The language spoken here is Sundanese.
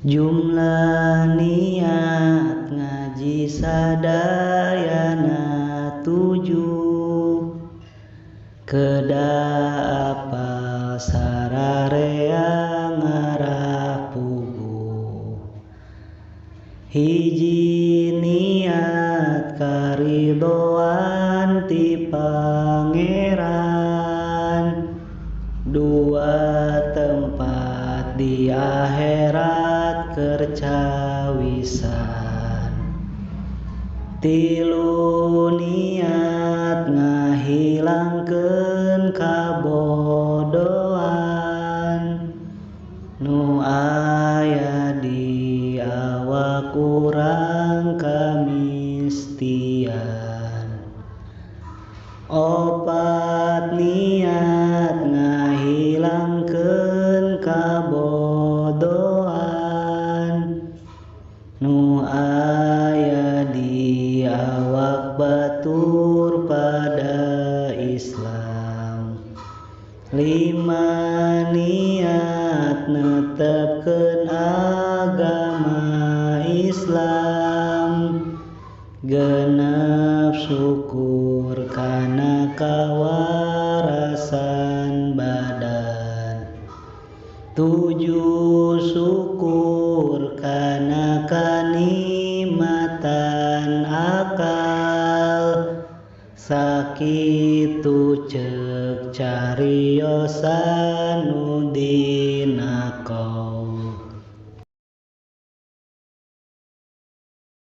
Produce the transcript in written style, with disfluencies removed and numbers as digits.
Jumlah niat ngaji sadayana 7, kedah apal sararea ngarah puguh. Hiji niat karidoan ti Pangeran, 2 tempat di akhirat kercawisan, 3 niat ngahilangkeun kabodohan nu aya di awak urang kamistian. 4 niat ngahilangkeun kabodohan nu aya di awak batur pada Islam. 5 niat netepkeun agama Islam. 6 syukur kana kawarasan badan. 7 syukur kana kanikmatan akal. Sakitu ceuk cariosan nu